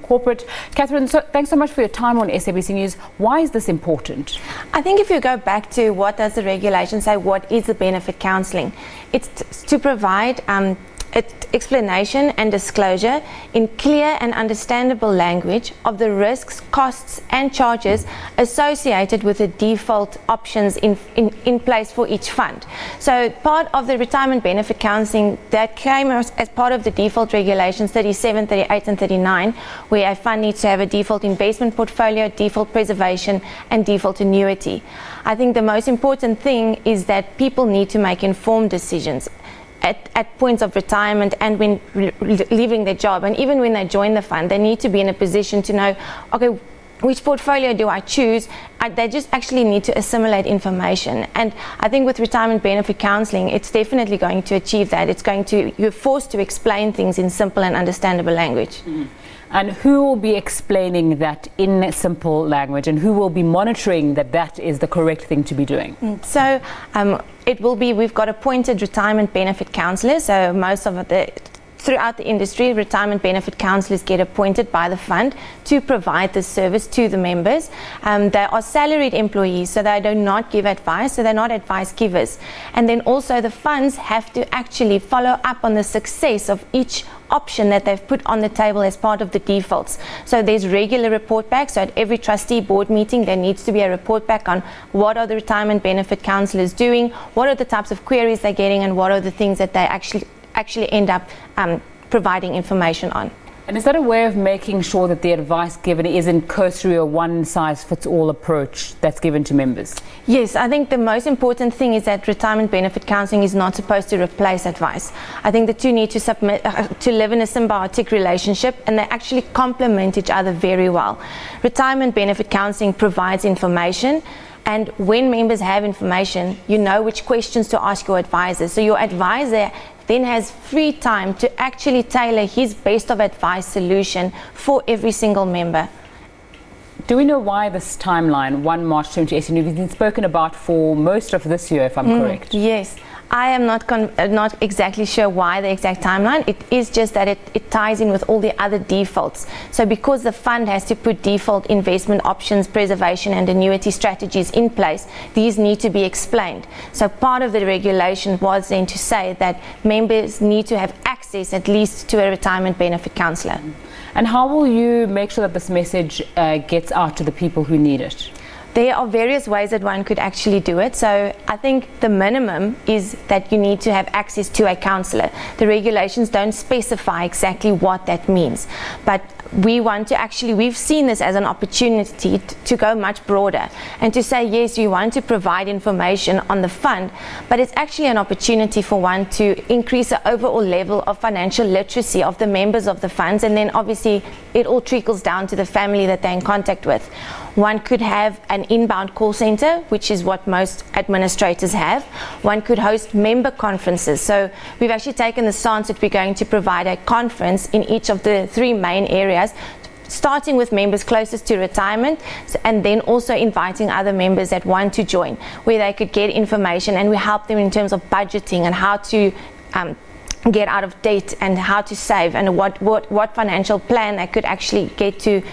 Corporate. Katherine, thanks so much for your time on SABC News. Why is this important? I think if you go back to what does the regulation say, what is the benefit counselling? It's to provide explanation and disclosure in clear and understandable language of the risks, costs and charges associated with the default options in place for each fund. So part of the retirement benefit counselling that came as part of the default regulations 37, 38 and 39, where a fund needs to have a default investment portfolio, default preservation and default annuity. I think the most important thing is that people need to make informed decisions at points of retirement and when leaving their job, and even when they join the fund, they need to be in a position to know, okay, which portfolio do I choose? They just actually need to assimilate information. And I think with retirement benefit counselling, it's definitely going to achieve that. You're forced to explain things in simple and understandable language. Mm-hmm. And who will be explaining that in simple language, and who will be monitoring that that is the correct thing to be doing? So it will be, we've got appointed retirement benefit counsellors. So most of throughout the industry, retirement benefit counsellors get appointed by the fund to provide this service to the members. They are salaried employees, so they do not give advice, so they're not advice givers. And then also the funds have to actually follow up on the success of each option that they've put on the table as part of the defaults. So there's regular report back. So at every trustee board meeting, there needs to be a report back on what are the retirement benefit counsellors doing, what are the types of queries they're getting, and what are the things that they actually end up providing information on. And is that a way of making sure that the advice given isn't cursory or one-size-fits-all approach that's given to members? Yes, I think the most important thing is that retirement benefit counselling is not supposed to replace advice. I think the two need to live in a symbiotic relationship, and they actually complement each other very well. Retirement benefit counselling provides information, and when members have information, you know which questions to ask your advisor. So your advisor then has free time to actually tailor his best of advice solution for every single member. Do we know why this timeline, 1 March 2018, has been spoken about for most of this year, if I'm correct? Yes. I am not exactly sure why the exact timeline. It is just that it ties in with all the other defaults. So because the fund has to put default investment options, preservation and annuity strategies in place, these need to be explained. So part of the regulation was then to say that members need to have access at least to a retirement benefit counsellor. And how will you make sure that this message gets out to the people who need it? There are various ways that one could actually do it. So I think the minimum is that you need to have access to a counsellor. The regulations don't specify exactly what that means, but we want to actually, we've seen this as an opportunity to go much broader and to say, yes, you want to provide information on the fund, but it's actually an opportunity for one to increase the overall level of financial literacy of the members of the funds, and then obviously it all trickles down to the family that they're in contact with. One could have an inbound call center, which is what most administrators have. One could host member conferences. So we've actually taken the stance that we're going to provide a conference in each of the 3 main areas, starting with members closest to retirement, and then also inviting other members that want to join, where they could get information, and we help them in terms of budgeting and how to get out of debt and how to save, and what financial plan they could actually get to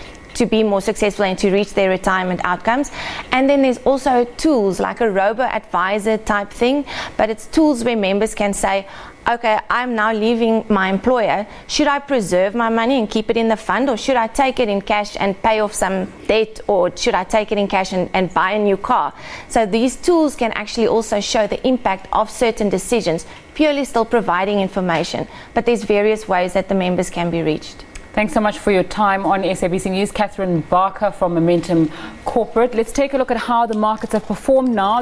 be more successful and to reach their retirement outcomes. And then there's also tools like a robo-advisor type thing, but it's tools where members can say, okay, I'm now leaving my employer. Should I preserve my money and keep it in the fund, or should I take it in cash and pay off some debt, or should I take it in cash and buy a new car? So these tools can actually also show the impact of certain decisions, purely still providing information, but there's various ways that the members can be reached. Thanks so much for your time on SABC News. Katherine Barker from Momentum Corporate. Let's take a look at how the markets have performed now.